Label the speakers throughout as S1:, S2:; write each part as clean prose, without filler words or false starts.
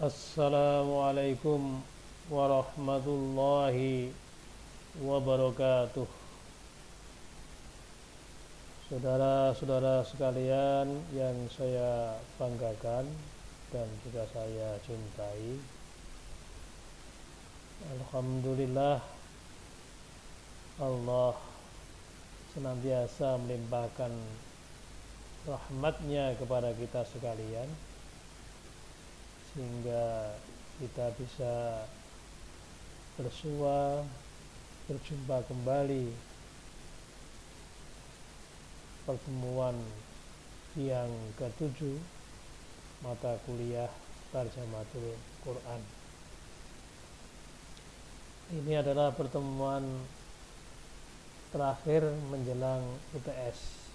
S1: Assalamualaikum warahmatullahi wabarakatuh. Saudara-saudara sekalian yang saya banggakan dan juga saya cintai, alhamdulillah Allah senantiasa melimpahkan rahmatnya kepada kita sekalian, sehingga kita bisa berjumpa kembali pertemuan yang ketujuh mata kuliah Tarjamatul Quran. Ini adalah pertemuan terakhir menjelang UTS.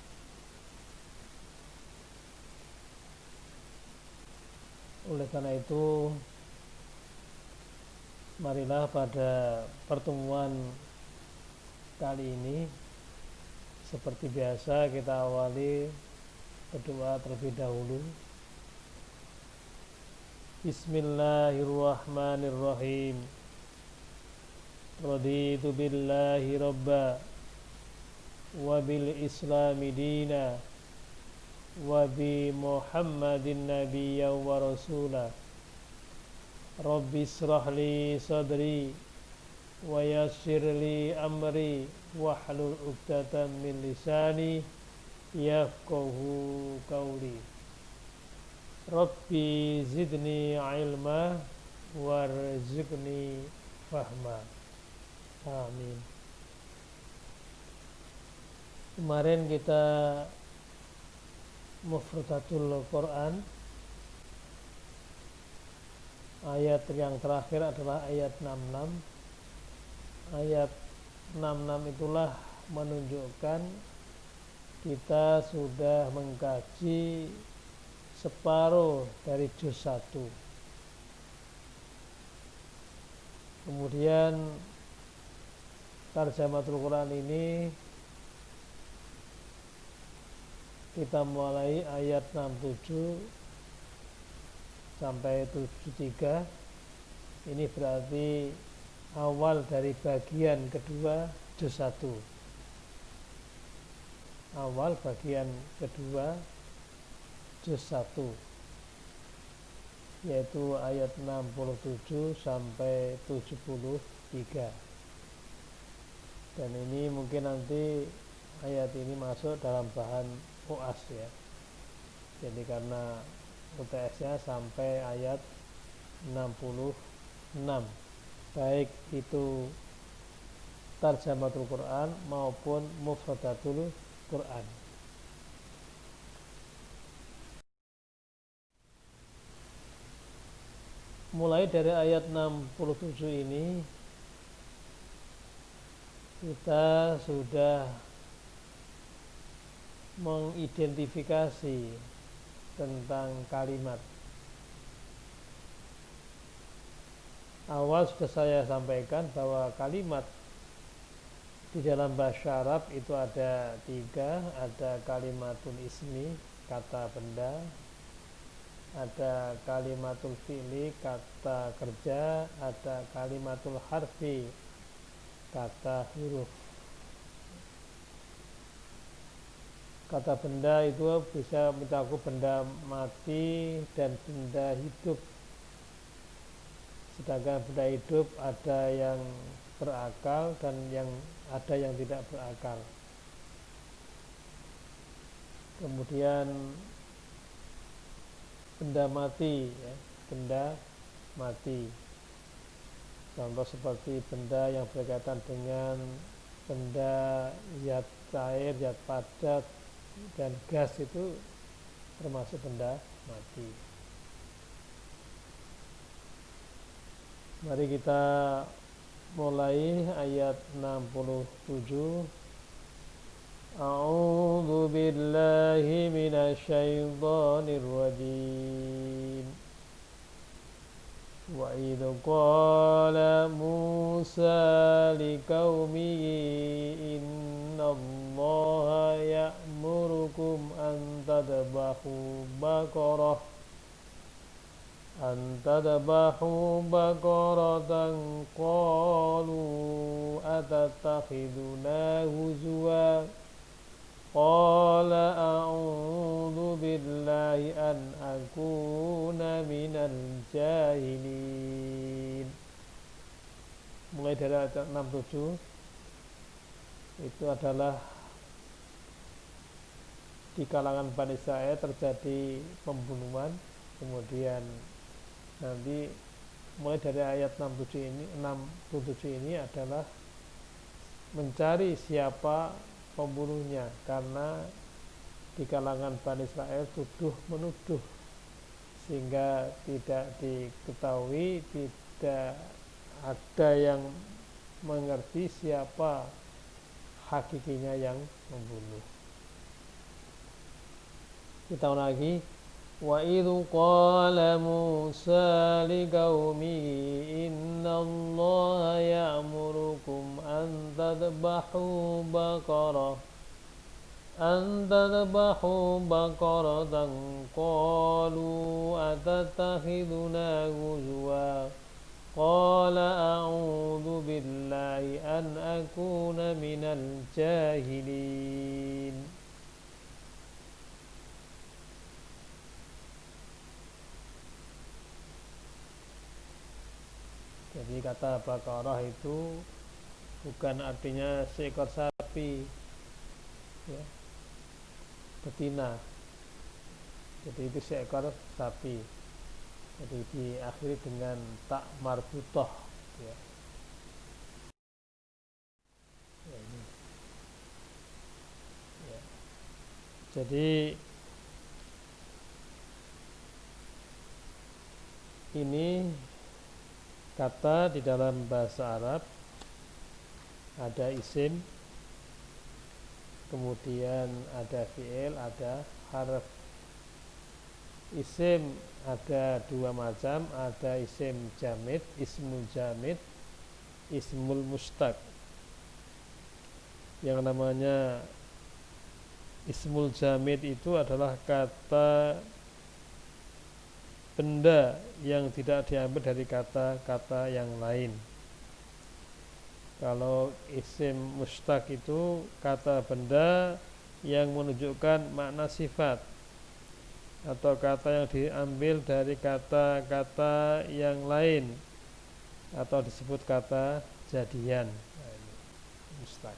S1: Oleh karena itu, marilah pada pertemuan kali ini seperti biasa kita awali berdoa terlebih dahulu. Bismillahirrahmanirrahim. Raditu billahi rabba wa bil islami dina wa bi Muhammadin nabiyya wa rasula. Rabbi israh li sadri wa yassir li amri wahlul 'uqdatam min lisani yafqahu qawli. Rabbi zidni ilma warzuqni fahma. Amin. Kemarin kita Mufradatul Quran, ayat yang terakhir adalah ayat 66. Ayat 66 itulah menunjukkan kita sudah mengkaji separuh dari juz 1. Kemudian Tarjamatul Quran ini kita mulai ayat 67 sampai 73. Ini berarti awal dari bagian kedua juz 1. Awal bagian kedua juz 1, yaitu ayat 67 sampai 73. Dan ini mungkin nanti ayat ini masuk dalam bahan UAS ya. Jadi karena UTS-nya sampai ayat 66, baik itu Tarjamatul Quran maupun Mufradatul Quran. Mulai dari ayat 67 ini kita sudah mengidentifikasi tentang kalimat. Awal sudah saya sampaikan bahwa kalimat di dalam bahasa Arab itu ada 3. Ada kalimatul ismi, kata benda. Ada kalimatul fi'li, kata kerja. Ada kalimatul harfi, kata huruf. Kata benda itu bisa mencakup benda mati dan benda hidup. Sedangkan benda hidup ada yang berakal dan ada yang tidak berakal. Kemudian benda mati ya, benda mati. Contoh seperti benda yang berkaitan dengan benda zat cair, zat padat dan gas, itu termasuk benda mati. Mari kita mulai ayat 67. A'udzu billahi minasyaitonir rajim. Wa idh qala Musa liqaumihi innallaha ya'murukum an tadbahu baqarah أن تذبحوا بقرة قالوا أتتخذنا هزوا قال أعوذ بالله أن أكون من الجاهلين. Mulai dari ayat 67 itu adalah di kalangan Bani Israil terjadi pembunuhan, kemudian nanti mulai dari ayat 67 ini adalah mencari siapa pembunuhnya, karena di kalangan Bani Israil tuduh menuduh sehingga tidak diketahui, tidak ada yang mengerti siapa hakikinya yang membunuh. Kita ulang lagi. Wa idh qala Musa liqaumihi innallaha ya'murukum an tadbahu baqaratan qalu atatakhiduna huzwa qala a'udzu billahi an akuna minal jahilin. Jadi kata Baqarah itu bukan artinya seekor sapi, ya, betina. Jadi itu seekor sapi. Jadi diakhiri dengan tak marbutoh, ya. Ya. Jadi ini kata di dalam bahasa Arab ada isim, kemudian ada fi'il, ada harf. Isim ada dua macam, ada isim jamid, ismul jamid, ismul mustaq. Yang namanya ismul jamid itu adalah kata benda yang tidak diambil dari kata-kata yang lain. Kalau isim mustaq itu kata benda yang menunjukkan makna sifat, atau kata yang diambil dari kata-kata yang lain, atau disebut kata jadian. Nah, ini mustaq.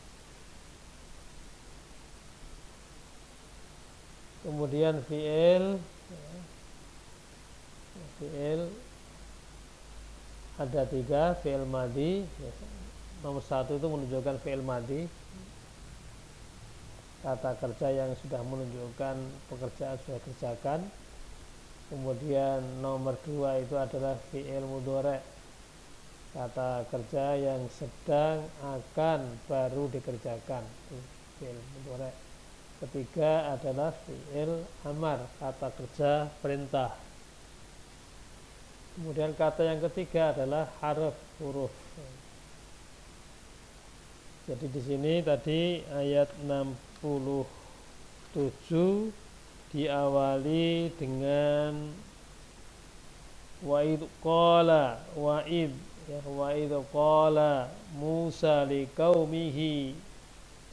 S1: Kemudian fi'il, fi'il ada tiga, fi'il madhi. Nomor satu itu menunjukkan fi'il madhi, kata kerja yang sudah menunjukkan pekerjaan sudah dikerjakan. Kemudian nomor dua itu adalah fi'il mudhari', kata kerja yang sedang, akan, baru dikerjakan, itu fi'il mudhari'. Ketiga adalah fi'il amar, kata kerja perintah. Kemudian kata yang ketiga adalah harf, huruf. Jadi di sini tadi ayat 67 diawali dengan wa'id qala, wa'id qala Musa liqaumihi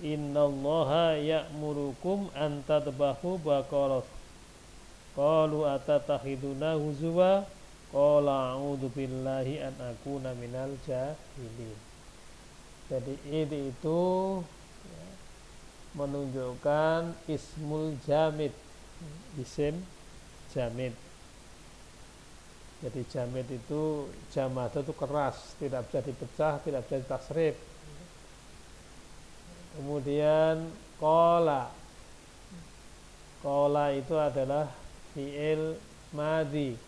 S1: innallaha ya'murukum an tadbahu baqarah qalu atatakhiduna huzwa qala a'udzu billahi an akuna minal jahilin. Jadi ini itu, ya, menunjukkan ismul jamid, isim jamid. Jadi jamid itu jamada itu keras, tidak bisa dipecah, tidak bisa ditasrif. Kemudian qala itu adalah fi'il madhi,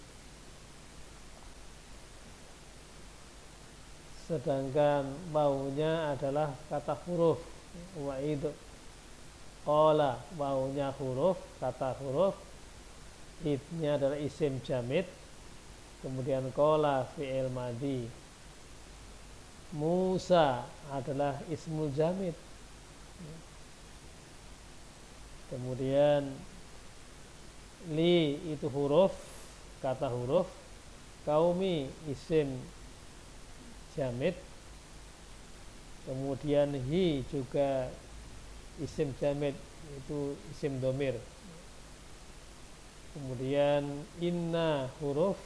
S1: sedangkan baunya adalah kata huruf. Wa'id qala, baunya huruf, kata huruf. Idnya adalah isim jamid. Kemudian qala fi'il madhi. Musa adalah ismul jamid. Kemudian li itu huruf, kata huruf. qaumi isim jamid, kemudian hi juga isim jamid, itu isim domir, kemudian inna huruf,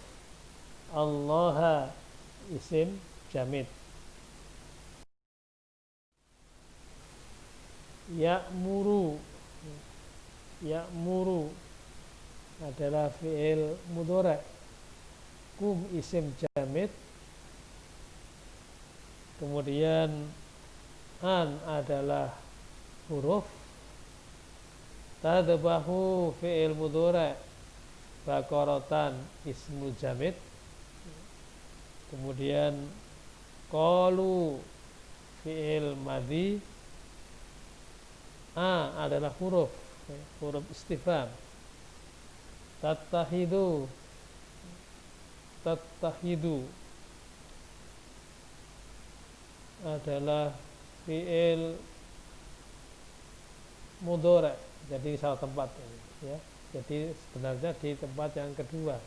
S1: allaha isim jamid, ya'muru, ya'muru adalah fi'il mudhari', kum isim jamid, kemudian an adalah huruf, tadbahu fi'il mudhari', baqaratan ismul jamid, kemudian qalu fi'il madhi, a adalah huruf istifham, tattahidu, tattahidu adalah fi'il mudhari', jadi salah tempat ini, ya. Jadi sebenarnya di tempat yang kedua.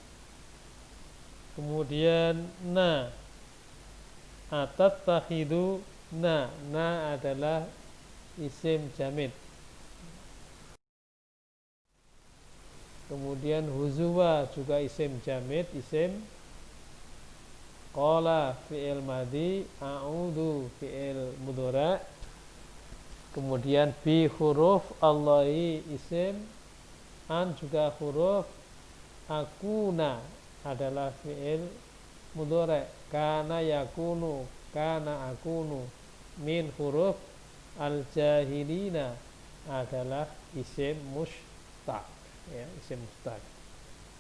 S1: Kemudian na, atattahidu na, na adalah isim jamid. Kemudian huzuwa juga isim jamid, isim. Qala fi'il madhi, a'udhu fi'il mudhari', kemudian bi huruf, Allahi isim, an juga huruf, akuna adalah fi'il mudhari', kana yakunu, kana akunu, min huruf, al jahilina adalah isim mustaq, ya, isim mustaq.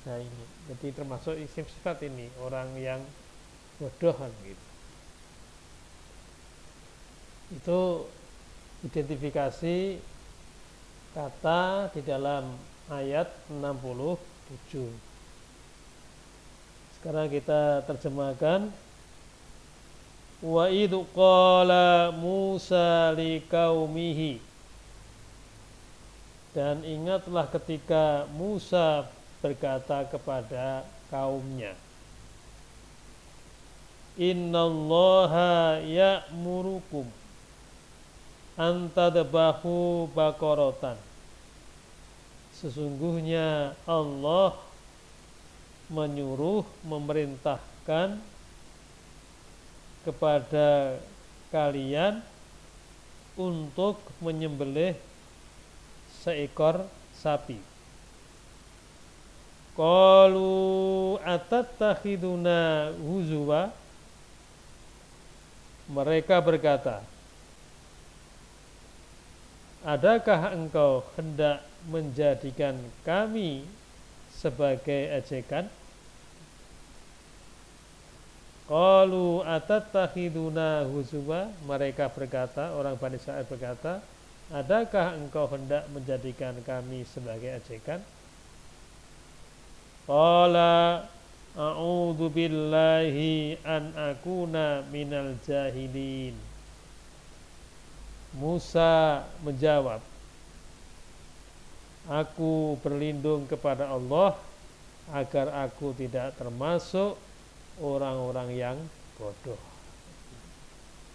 S1: Nah ini, jadi termasuk isim sifat ini, orang yang bodoh gitu. Itu identifikasi kata di dalam ayat 67. Sekarang kita terjemahkan. Wa idh qala Musa liqaumihi, dan ingatlah ketika Musa berkata kepada kaumnya, innallaha ya'murukum an tadbahu baqaratan, sesungguhnya Allah menyuruh, memerintahkan kepada kalian untuk menyembelih seekor sapi. Qalu atattakhiduna huzwa, mereka berkata, adakah engkau hendak menjadikan kami sebagai ejekan? Qalu atattakhiduna huzwa, mereka berkata, orang Bani Israil berkata, adakah engkau hendak menjadikan kami sebagai ejekan? Qala a'udzu billahi an akuna minal jahilin. Musa menjawab, aku berlindung kepada Allah agar aku tidak termasuk orang-orang yang bodoh.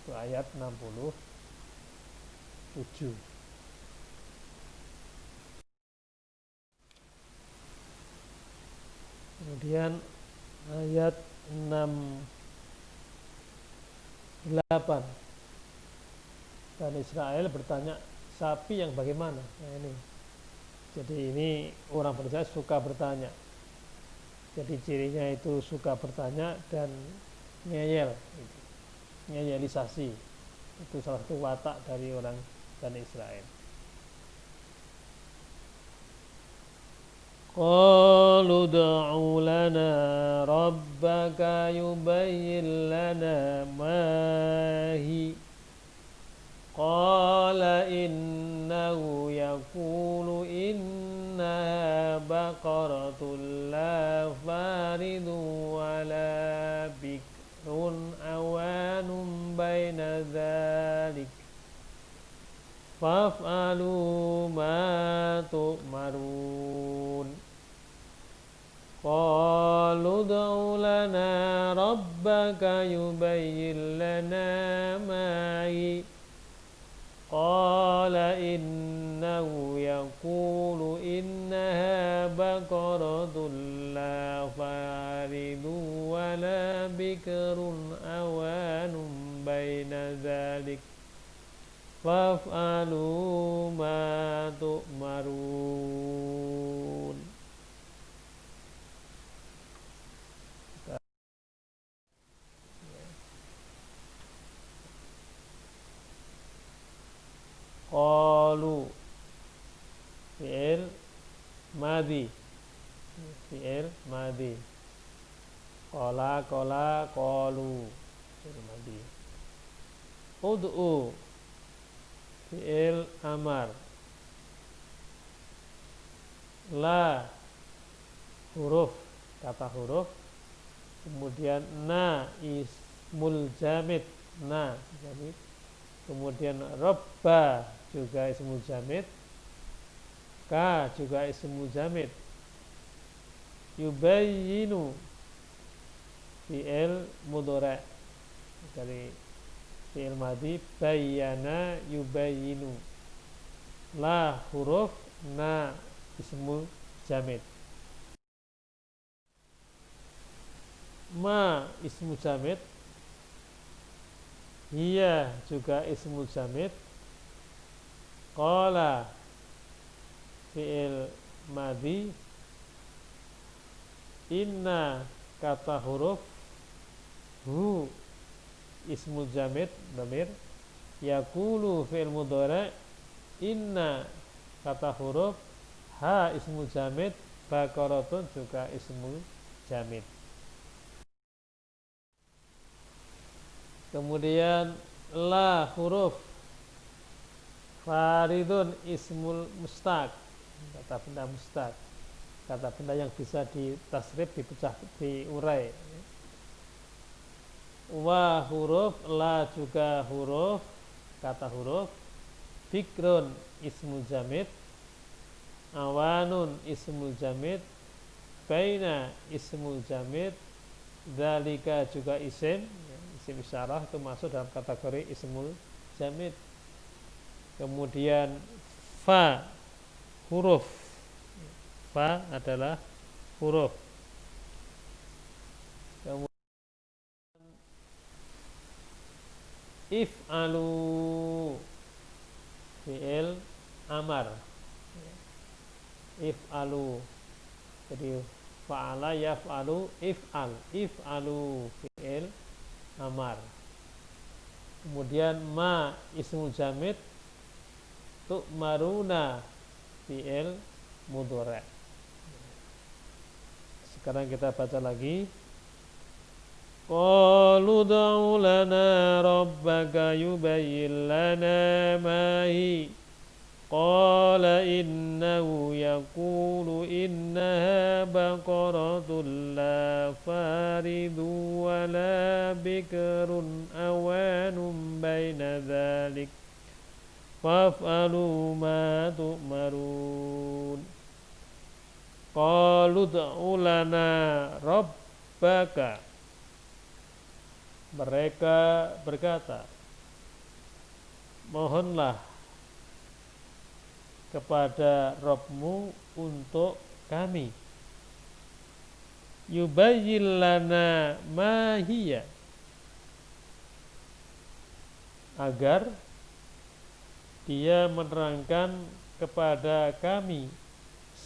S1: Itu ayat 67. Kemudian ayat 68. Dan Israel bertanya, sapi yang bagaimana? Nah ini. Jadi ini orang Israel suka bertanya. Jadi cirinya itu suka bertanya dan ngeyel, ngeyelisasi. Itu salah satu watak dari orang Bani Israel. Qalu ud'u lana rabbaka yubayyin lana ma hi. Qala innahu yaqulu innaha baqaratun la faridun wa la bikrun awanun baina dhalik faf'alu ma tu'marun. Qalu ud'u lana rabbaka yubayyin lana ma hi qala innahu yaqulu innaha baqaratun la faridu wa la bikrun awanum baina dzalik faf'alu ma tu'marun. Qalu fi'il madhi, fi'il madhi. Qala qalu fi'il madhi. Ud'u fi'il amar. La huruf, kata huruf. Kemudian na ismul jamid, na jamid. Kemudian robba juga ismul jamid, ka juga ismul jamid. Yubayyinu fi'il mudhari dari fi'il madhi, bayyana yubayyinu. La huruf, na ismul jamid. Ma ismul jamid, hiya juga ismul jamid. Qala fi'il madhi. Inna kata huruf, hu ismul jamid dhamir. Yaqulu fi'il mudhari. Inna kata huruf, ha ismul jamid. Baqaratun juga ismul jamid. Kemudian la huruf, faridun ismul mustaq, kata benda mustaq, kata benda yang bisa ditasrif, dipecah, diurai. Wa huruf, la juga huruf, kata huruf. Bikrun ismul jamid. Awanun ismul jamid. Baina ismul jamid. Dzalika juga isim, isim isyarah itu masuk dalam kategori ismul jamid. Kemudian fa huruf, fa adalah huruf. Kemudian if'alu fi'il amar. If'alu, jadi fa'ala yaf'alu, if'al, if'alu fi'il amar. Kemudian ma ismul jamid. Tu'maruna fi'il mudhari. Sekarang kita baca lagi. Qalu ud'u lana rabbaka yubayyin lana ma hi qala innahu yaqulu innaha baqaratun la faridu wa la bikrun awanum baina dzalik faf'alu ma tu'marun. Qalu ud'u lana rabbaka. Mereka berkata, mohonlah kepada Rabbmu untuk kami. Yubayyin lana ma hiya, agar dia menerangkan kepada kami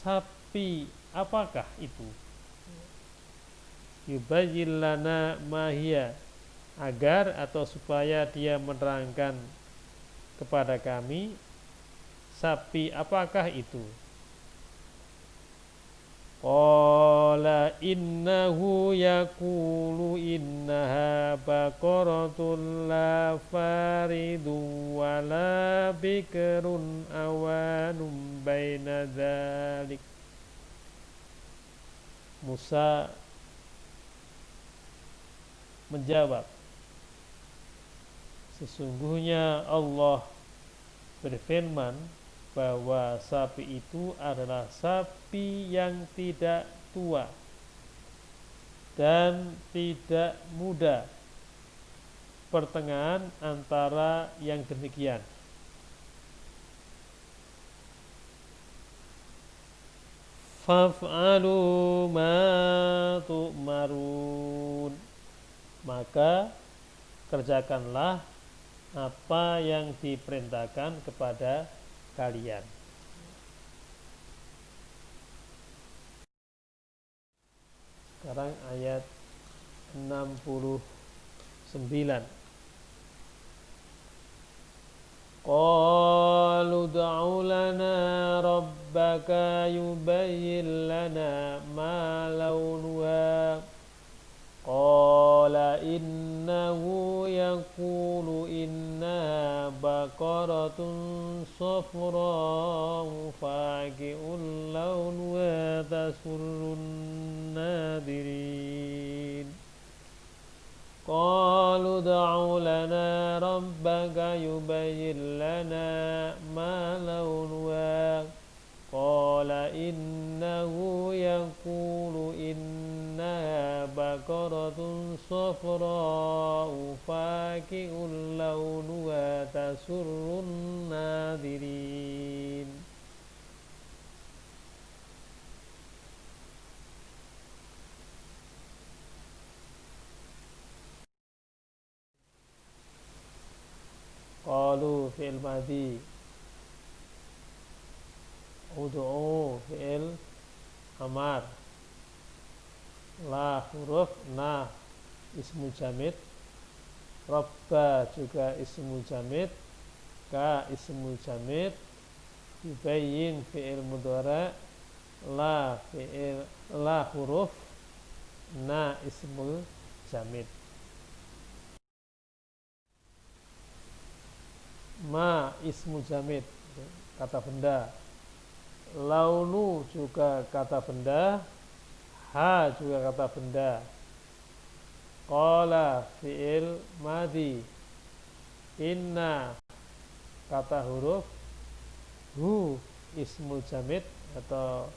S1: sapi apakah itu. Yubayyin lana ma hiya, agar atau supaya dia menerangkan kepada kami sapi apakah itu. Qala innahu yaqulu innaha baqaratun la faridun wa la bikrun awanum baina dzalik. Musa menjawab, sesungguhnya Allah berfirman bahwa sapi itu adalah sapi yang tidak tua dan tidak muda, pertengahan antara yang demikian. Faf'alu ma tu'marun, maka kerjakanlah apa yang diperintahkan kepada kalian. Sekarang ayat 69. Qalu ud'u lana rabbaka yubayyin lana ma launuha qala innahu yaqulu innaha baqaratun safra'u faqi'un launuha tasurrun nadirin. Qalu ud'u lana rabbaka yubayyin lana ma launuha qala innahu yaqulu innaha baqaratun safra'u faqi'un launuha tasurrun nadirin. Qalu fi'il madhi, ud'u fi'il amar, la huruf na ismul jamid, rabba juga ismul jamid, ka ismul jamid, yubayyin fi'il mudhari, la huruf, na ismul jamid. Ma ismul jamid, kata benda. Launu juga kata benda. Ha juga kata benda. Qala fi'il madhi. Inna kata huruf. Hu ismul jamid atau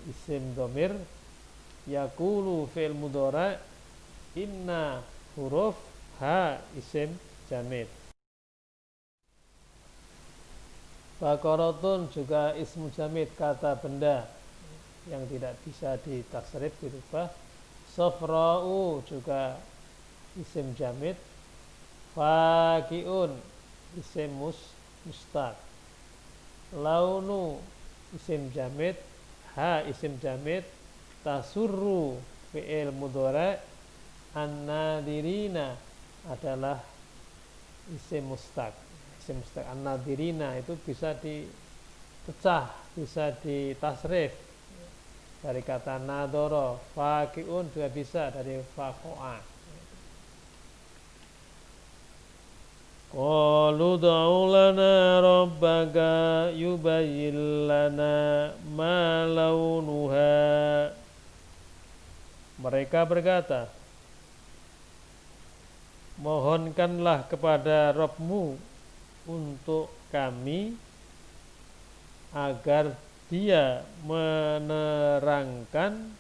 S1: isim domir. Yaqulu fi'il mudhari. Inna huruf. Ha isim jamid. Baqaratun juga ismu jamid, kata benda yang tidak bisa ditasrif dirubah. Safra'u juga isim jamid. Faqi'un isim mustaq. Launu isim jamid. Ha isim jamid. Tasurru fi'il mudhari. An-nadirina adalah isim mustaq. An-nadirina itu bisa dipecah, bisa ditasrif dari kata nadoro. Faqi'un juga bisa dari faqo'a. Qalu ud'u lana rabbaka yubayyin lana ma launuha. Mereka berkata, mohonkanlah kepada Rabbmu untuk kami agar dia menerangkan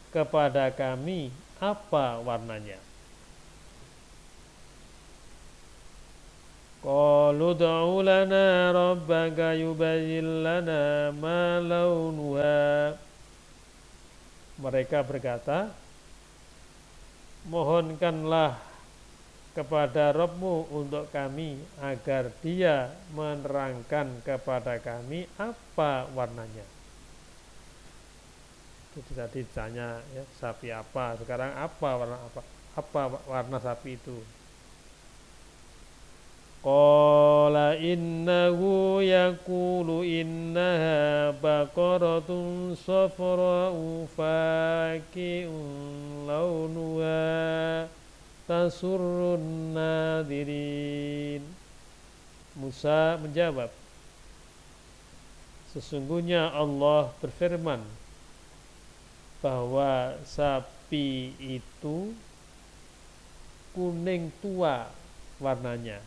S1: kepada kami apa warnanya. Qalu ud'u lana rabbaka yubayyin lana ma launuha. Mereka berkata, mohonkanlah kepada Rabbmu untuk kami agar dia menerangkan kepada kami apa warnanya. Itu tadi ditanya ya, sapi apa, sekarang apa warna sapi itu. Qala innahu yaqulu innaha baqaratun safra'u faqi'un launuha tasurrun nadirin. Musa menjawab, sesungguhnya Allah berfirman bahwa sapi itu kuning tua warnanya.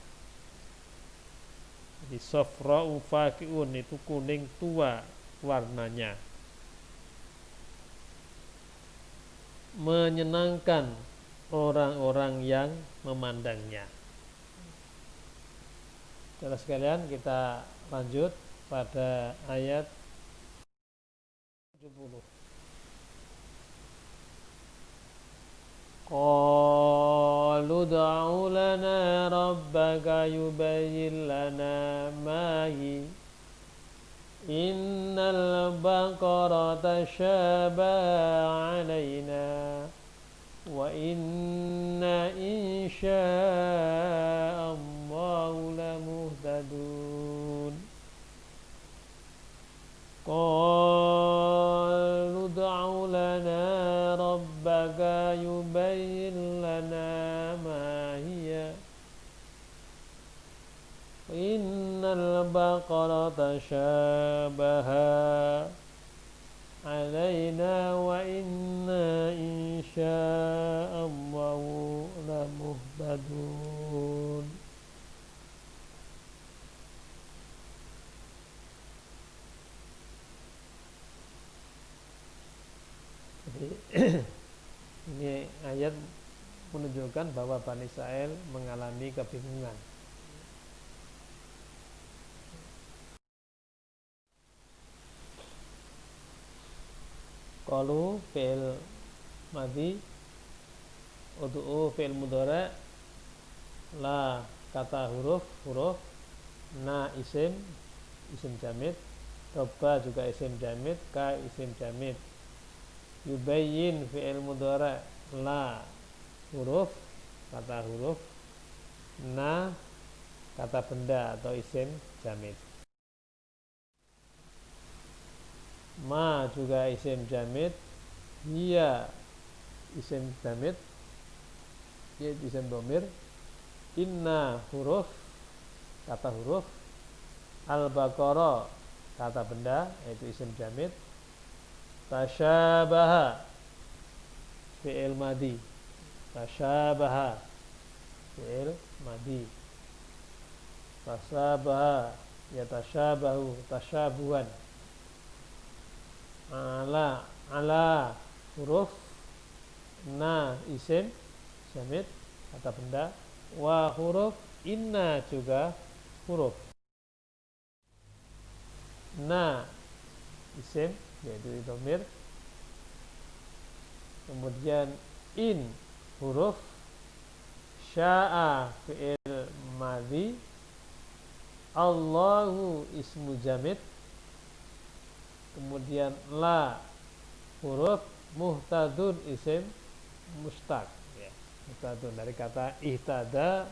S1: Jadi safra'u faqi'un itu kuning tua warnanya. menyenangkan orang-orang yang memandangnya. Saudara sekalian, kita lanjut pada ayat 70. Qalu ud'u lana rabbaka yubayyin lana ma hi innal baqara tashabaha 'alaina wa inna insya'allahu lamuhtadun. Qalu ud'u lana rabbaka yubayyin lana ma hiya innal baqara tashabaha alaina wa inna insya'allahu lamuhtadun. Ini ayat menunjukkan bahwa Bani Israil mengalami kebingungan. Qalu fi'il madhi, ud'u fi'il mudhari', la kata huruf, na isim jamid, robba juga isim jamid, ka isim jamid. Yubayyin fi'il mudhari', la huruf, kata huruf, na kata benda atau isim jamid. Ma juga isim jamid, hiya isim jamid, yaitu isim dhamir, inna huruf, kata huruf, al-baqara kata benda yaitu isim jamid, tasyabaha fi'il madhi, tasyabaha fi'il madhi, tasyabaha yatasyabahu tasyabuhan, ala huruf, na isim jamid kata benda, wa huruf, inna juga huruf, na isim yaitu dhamir, kemudian in huruf, sya'a fi'il madhi, Allahu ismu jamid, kemudian la huruf, muhtadun isim mustaq, ya, muhtadun dari kata ihtada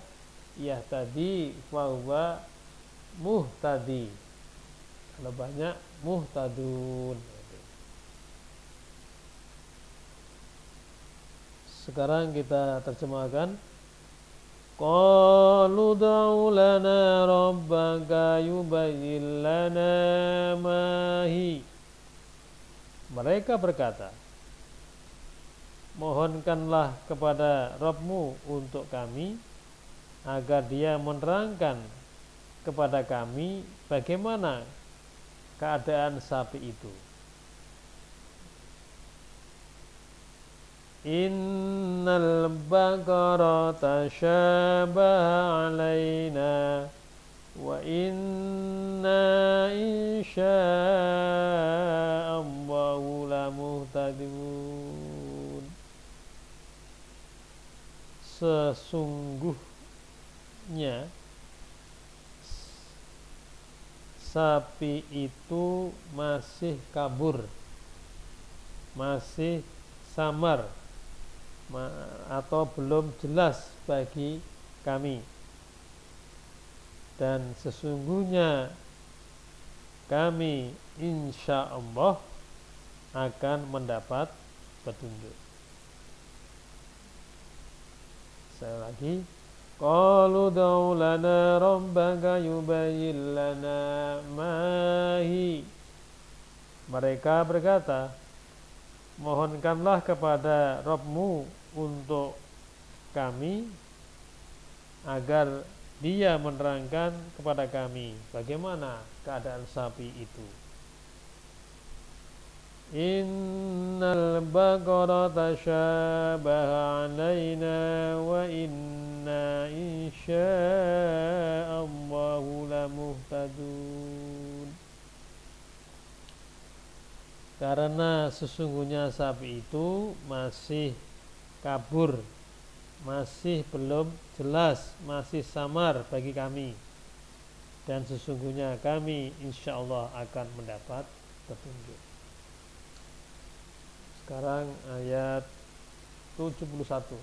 S1: yahtadi fahuwa muhtadi, kalau banyak muhtadun. Sekarang kita terjemahkan. Qalu ud'u lana rabbaka yubayyin lana ma hi. Mereka berkata, mohonkanlah kepada Rabbmu untuk kami agar dia menerangkan kepada kami bagaimana keadaan sapi itu. Innal baqara tashabaha alaina wa inna insya'allahu lamuhtadun. Sesungguhnya sapi itu masih kabur, masih samar, atau belum jelas bagi kami, dan sesungguhnya kami insya Allah akan mendapat petunjuk. Saya lagi, qalu ud'u lana rabbaka yubayyin lana ma hi. Mereka berkata, mohonkanlah kepada Rabbmu untuk kami agar dia menerangkan kepada kami bagaimana keadaan sapi itu. Innal baqara tashabaha alaina wa inna insya'allahu lamuhtadun. Karena sesungguhnya sapi itu masih kabur, masih belum jelas, masih samar bagi kami, dan sesungguhnya kami insya Allah akan mendapat petunjuk. Sekarang ayat 71.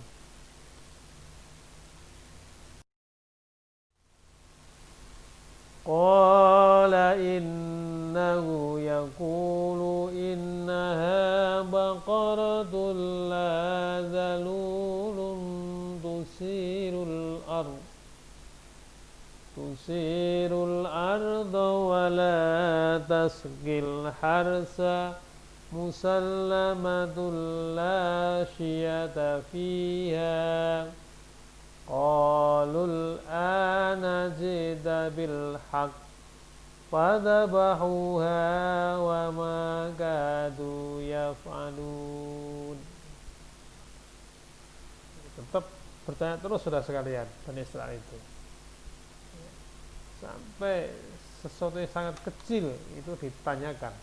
S1: Qala innahu yaqulu innaha baqaratun la zalulun tusirul arda wa la tasqil harsa musallamatul la syiyata fiha. Qalul ana jida bil haqq fadhabahuha wa ma kadu yaf'alun. Tetap bertanya terus saudara sekalian, Bani Israil itu sampai sesuatu yang sangat kecil itu ditanyakan.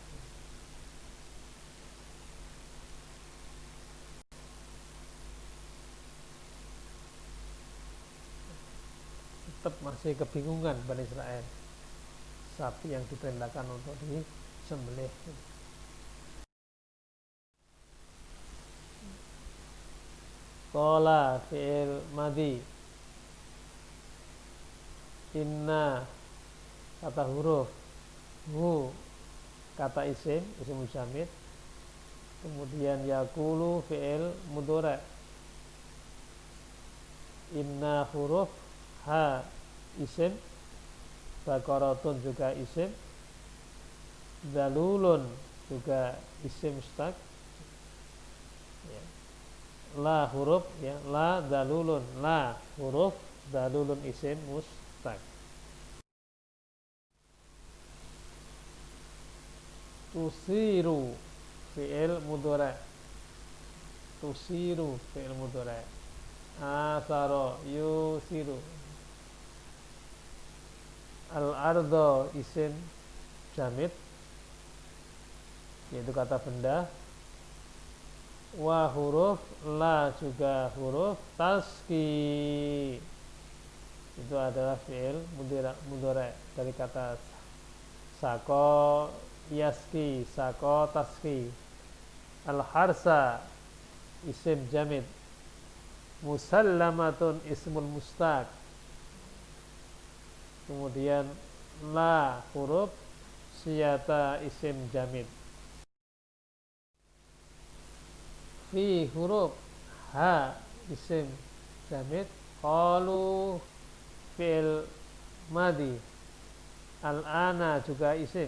S1: Tetap masih kebingungan Bani Israil, sapi yang diperintahkan untuk disembelih. Qala fi'il madhi, inna kata huruf, hu kata isim musyamid, kemudian yaqulu fi'il mudhari', inna huruf, ha isim, baqaratun juga isim, dalulun juga isim mustaq, ya. La huruf, ya, la dalulun, la huruf, dalulun isim mustaq. Tusiru fi'il mudhari', tusiru fi'il mudhari', asaro yusiru, al-ardo isim jamid, yaitu kata benda, wa huruf, la juga huruf, taski itu adalah fi'il mudhari' dari kata sako yaski, sako taski, al-harsa isim jamid, musallamatun ismul mustaq, kemudian la huruf, siyata isim jamid, fi huruf, ha isim jamid, qalu fi'il madhi, al-ana juga isim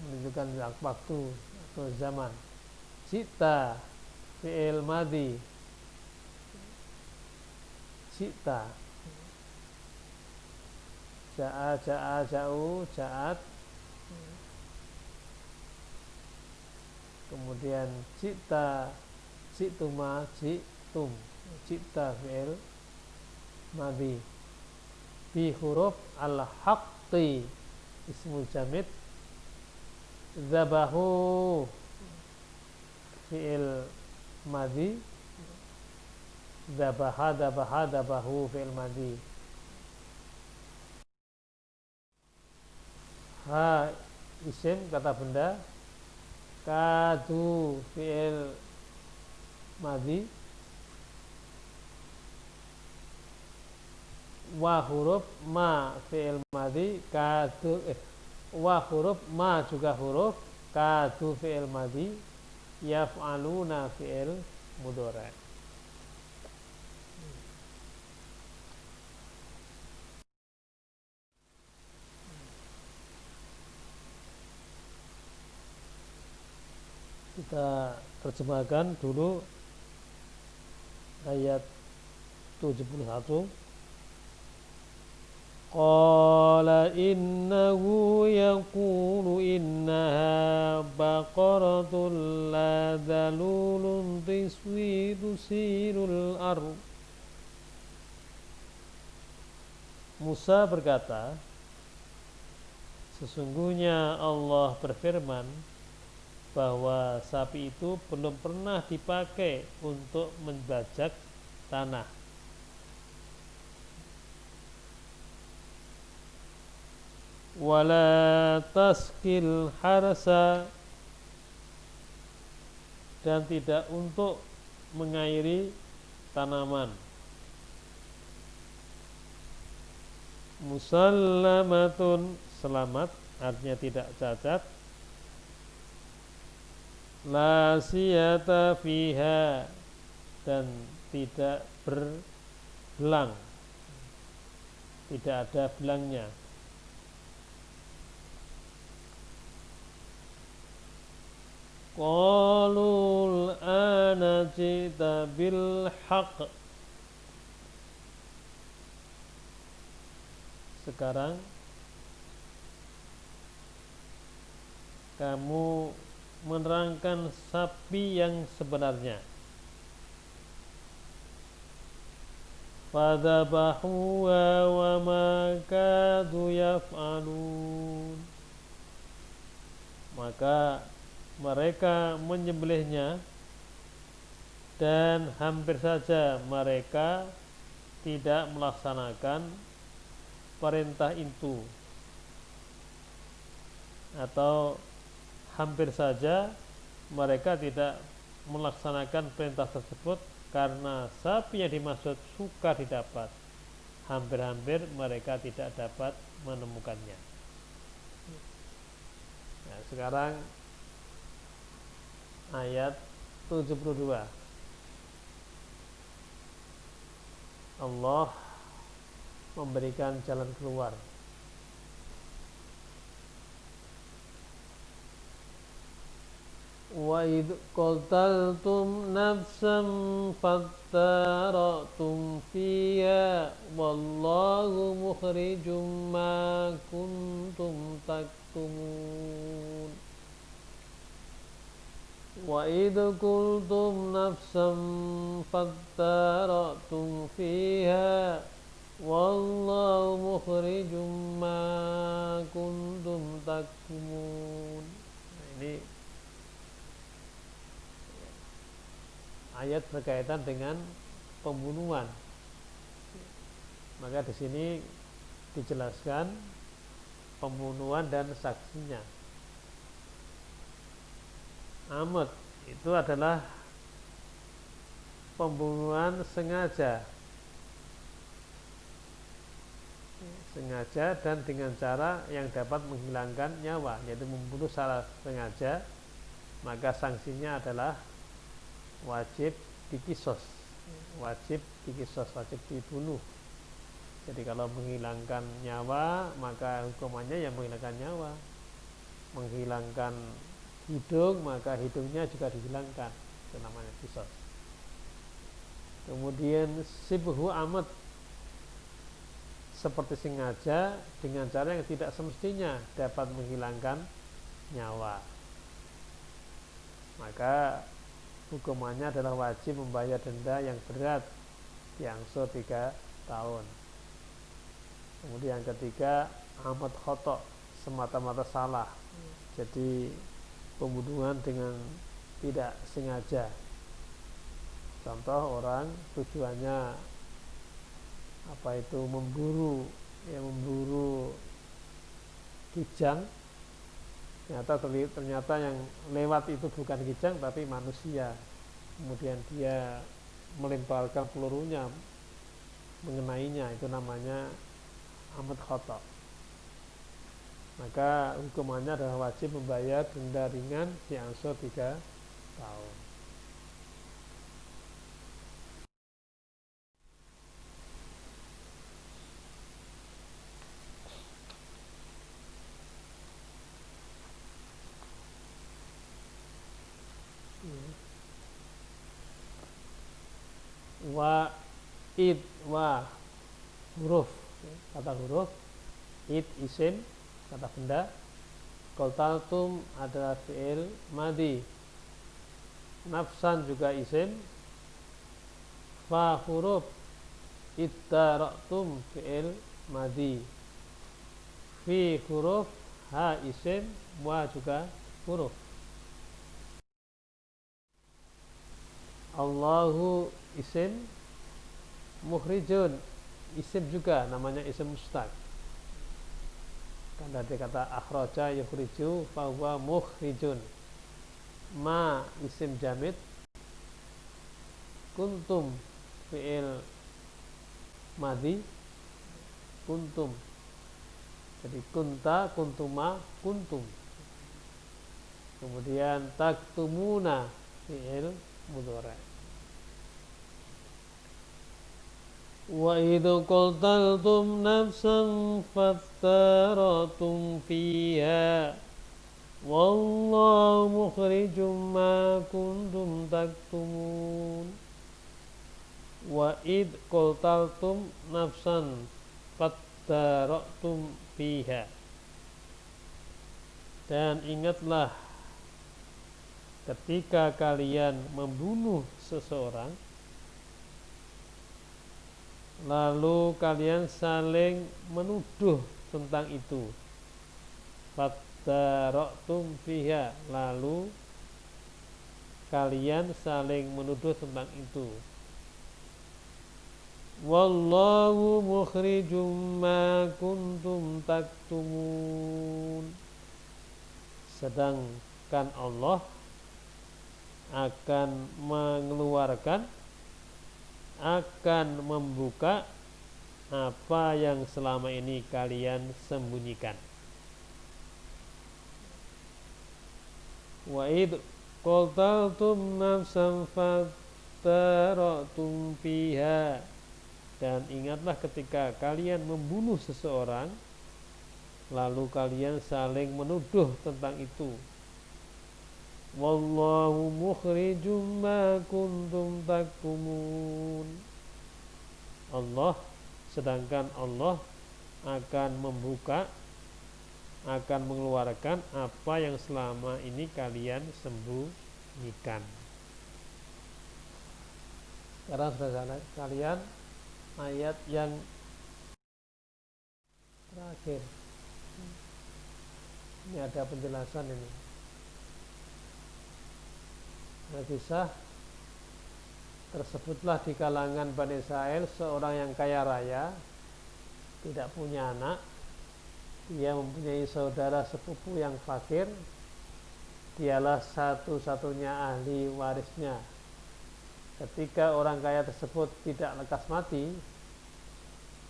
S1: menunjukkan waktu atau zaman, cita fi'il madhi, cita, ja'a ja'a ja'u ja'at, kemudian cita cituma citum, cita fi'il madhi, bi huruf, al-haqqi ismul jamid, zabahu fi'il madhi, zabaha dabaha dabahu fi'il madhi, ha isim kata benda, kadu fi'il madhi, wa huruf, ma fi'il madhi, kadu wa huruf, ma juga huruf, kadu fi'il madhi, yaf'aluna fi'il mudhari'. Kita terjemahkan dulu ayat 71. Qala innahu yaqulu innaha baqaratun la dhalulun tusirul ardh. Musa berkata, sesungguhnya Allah berfirman bahwa sapi itu belum pernah dipakai untuk membajak tanah. Wala taskil harsa, dan tidak untuk mengairi tanaman. Musallamatun, selamat, artinya tidak cacat. La siyata fiha, dan tidak berbelang, tidak ada belangnya. Qalul ana jita bil haqq, sekarang kamu menerangkan sapi yang sebenarnya. Fadzabahuha wa ma kadu yaf'alun, maka mereka menyembelihnya dan hampir saja mereka tidak melaksanakan perintah itu, atau hampir saja mereka tidak melaksanakan perintah tersebut karena sapi yang dimaksud suka didapat. Hampir-hampir mereka tidak dapat menemukannya. Nah, sekarang ayat 72. Allah memberikan jalan keluar. Wa id qataltum nafsan fattaratum fiha wallahu mukhrijum ma kuntum taktumun. Wa id qultum nafsan fattaratum fiha wallahu mukhrijum ma kuntum taktumun. Nah, ini ayat berkaitan dengan pembunuhan. Maka di sini dijelaskan pembunuhan dan saksinya. Amad itu adalah pembunuhan sengaja dan dengan cara yang dapat menghilangkan nyawa, yaitu membunuh secara sengaja. Maka sanksinya adalah wajib dikisos, wajib dibunuh. Jadi kalau menghilangkan nyawa, maka hukumannya yang menghilangkan nyawa. Menghilangkan hidung, maka hidungnya juga dihilangkan, itu namanya kisos. Kemudian sibhu amad, seperti sengaja dengan cara yang tidak semestinya dapat menghilangkan nyawa, maka hukumannya adalah wajib membayar denda yang berat, diangsur 3 tahun. Kemudian yang ketiga, amad khoto, semata-mata salah, jadi pembunuhan dengan tidak sengaja. Contoh, orang tujuannya memburu kijang, ternyata yang lewat itu bukan kijang tapi manusia. Kemudian dia melemparkan pelurunya mengenainya, itu namanya amad khata. Maka hukumannya adalah wajib membayar denda ringan, diangsur 3 tahun. Wa id, wa huruf kata huruf, id isim kata benda, qataltum adalah fi'il madhi, nafsan juga isim, fa huruf, iddara'tum fi'il madhi, fi huruf, ha isim, wa juga huruf. Allahu isim, mukhrijun isim juga, namanya isim mustaq. Kan dari kata akhraja yukhriju fahuwa mukhrijun. Ma isim jamid, kuntum fi'il madhi, kuntum. Jadi kunta, kuntuma, kuntum. Kemudian taktumuna fi'il mudhari. Wa idzu qataltum nafsan fattaratum fiha wallahu mukhrijum ma kuntum taktumun. Wa id qataltum nafsan fattaratum fiha, dan ingatlah ketika kalian membunuh seseorang lalu kalian saling menuduh tentang itu. Fattaratum fiha, lalu kalian saling menuduh tentang itu. Wallahu mukhrijum ma kuntum taktumun, sedangkan Allah akan mengeluarkan, akan membuka apa yang selama ini kalian sembunyikan. Wa id qataltum nafsan fattaratum fiha, dan ingatlah ketika kalian membunuh seseorang lalu kalian saling menuduh tentang itu. Wallahu mukhrijum ma kuntum taktumun, Allah, sedangkan Allah akan membuka, akan mengeluarkan apa yang selama ini kalian sembunyikan. Sekarang saudara kalian, ayat yang terakhir ini ada penjelasan ini. Kisah tersebutlah di kalangan Bani Israel seorang yang kaya raya, tidak punya anak. Dia mempunyai saudara sepupu yang fakir. Dialah satu-satunya ahli warisnya. Ketika orang kaya tersebut tidak lekas mati,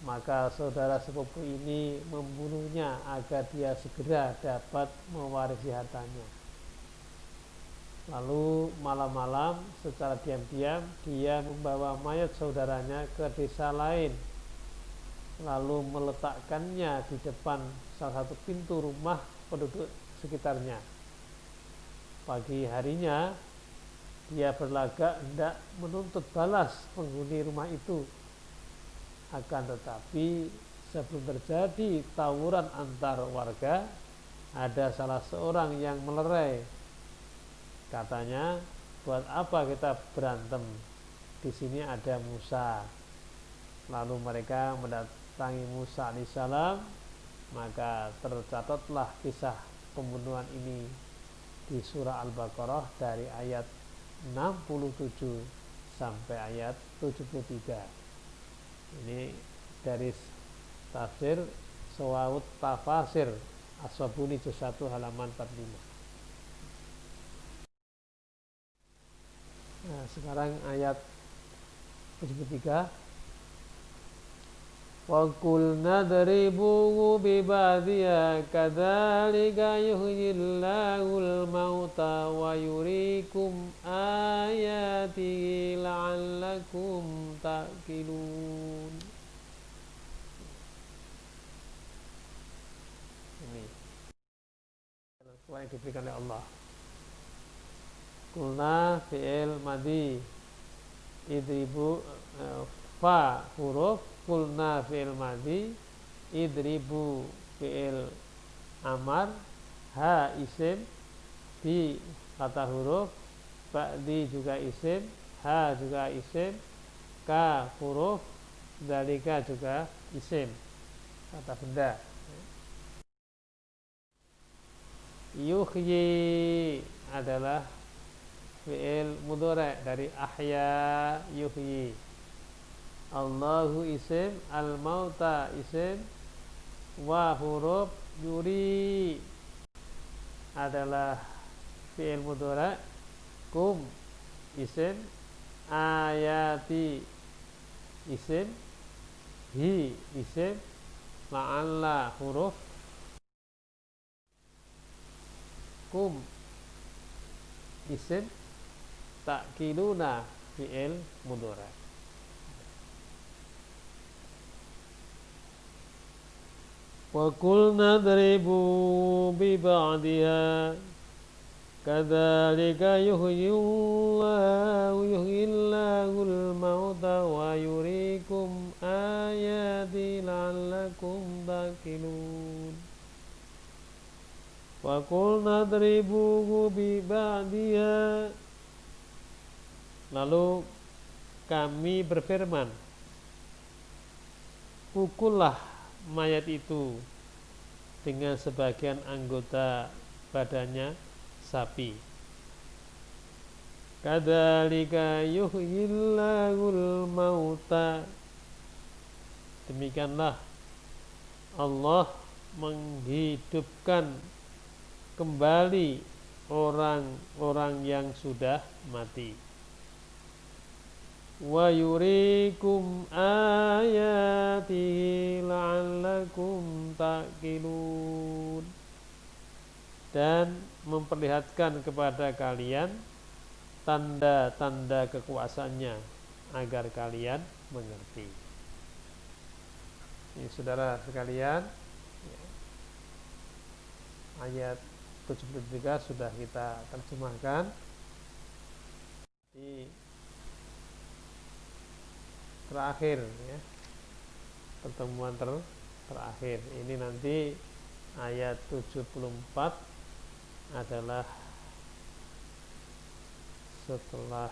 S1: maka saudara sepupu ini membunuhnya agar dia segera dapat mewarisi hartanya. Lalu malam-malam secara diam-diam dia membawa mayat saudaranya ke desa lain, lalu meletakkannya di depan salah satu pintu rumah penduduk sekitarnya. Pagi harinya dia berlagak hendak menuntut balas penghuni rumah itu. Akan tetapi sebelum terjadi tawuran antar warga, ada salah seorang yang melerai. Katanya, buat apa kita berantem? Di sini ada Musa. Lalu mereka mendatangi Musa alaihissalam, maka tercatatlah kisah pembunuhan ini di surah Al-Baqarah dari ayat 67 sampai ayat 73. Ini dari tafsir Sawawut Tafasir As-Sabuni juz 1 halaman 45. Nah, sekarang ayat 73. Wa qulna daribuhu bi ba'dhiha kadzalika yuhyillahul mauta wa yuriikum ayatihi la'allakum ta'qilun. Ini yang diberikan oleh Allah. Kulna fi'il madhi, idribu fa huruf, kulna fi'il madhi, idribu fi'il amar, ha isim, bi kata huruf, ba'di juga isim, ha juga isim, ka huruf, dalika juga isim kata benda. Yuhyi adalah fi'il mudhari' dari ahya yuhyi. Allahu isim, al-mauta isim, wa huruf, yuri adalah fi'il mudhari', kum isim, ayati isim, hi isim, la'alla huruf, kum isim, ta'kiluna fi'il mudhari'. Wa qulna dribu bi ba'diha kadzalika yuhyillahul mauta wa yuriikum ayati la'allakum taqilun. Wa qulna dribuhu bi ba'diha, lalu kami berfirman, pukullah mayat itu dengan sebagian anggota badannya sapi. Kadzalika yuhyillahul mauta, demikianlah Allah menghidupkan kembali orang-orang yang sudah mati. Wa yuriikum ayatihi la'allakum taqilun, dan memperlihatkan kepada kalian tanda-tanda kekuasaannya agar kalian mengerti. Ini saudara sekalian, ayat 73 sudah kita terjemahkan. Di terakhir ya, pertemuan terakhir ini nanti ayat 74 adalah setelah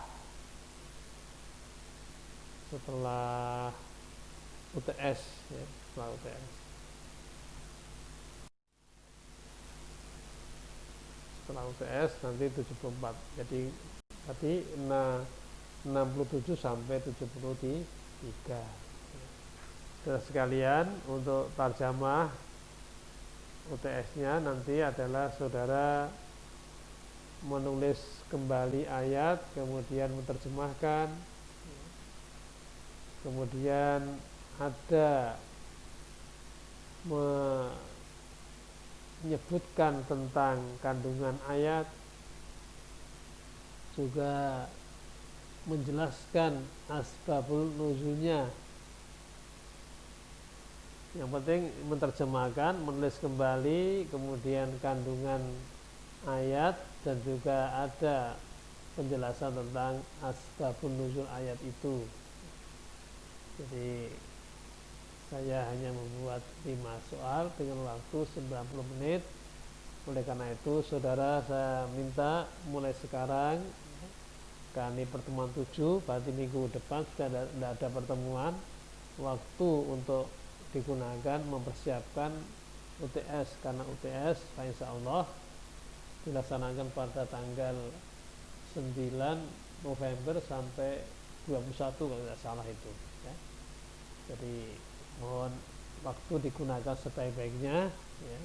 S1: UTS ya, setelah UTS. Setelah UTS nanti 74. Jadi tadi 67 sampai 73. Saudara sekalian, untuk tarjamah UTS-nya nanti adalah saudara menulis kembali ayat, kemudian menerjemahkan, kemudian ada menyebutkan tentang kandungan ayat, juga menjelaskan asbabul nuzulnya. Yang penting menerjemahkan, menulis kembali, kemudian kandungan ayat, dan juga ada penjelasan tentang asbabun nuzul ayat itu. Jadi saya hanya membuat 5 soal dengan waktu 90 menit. Oleh karena itu saudara, saya minta mulai sekarang, karena ini pertemuan 7, berarti minggu depan sudah tidak ada pertemuan, waktu untuk digunakan mempersiapkan UTS, karena UTS insya Allah dilaksanakan pada tanggal 9 November sampai 21 kalau tidak salah itu ya. Jadi mohon waktu digunakan sebaik-baiknya ya,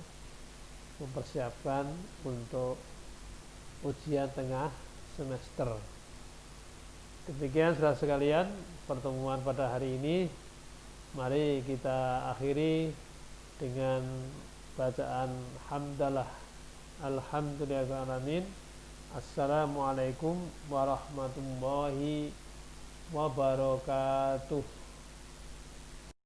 S1: mempersiapkan untuk ujian tengah semester. Demikian saudara sekalian pertemuan pada hari ini. Mari kita akhiri dengan bacaan hamdalah. Alhamdulillahirrahmanirrahim. Assalamualaikum warahmatullahi wabarakatuh.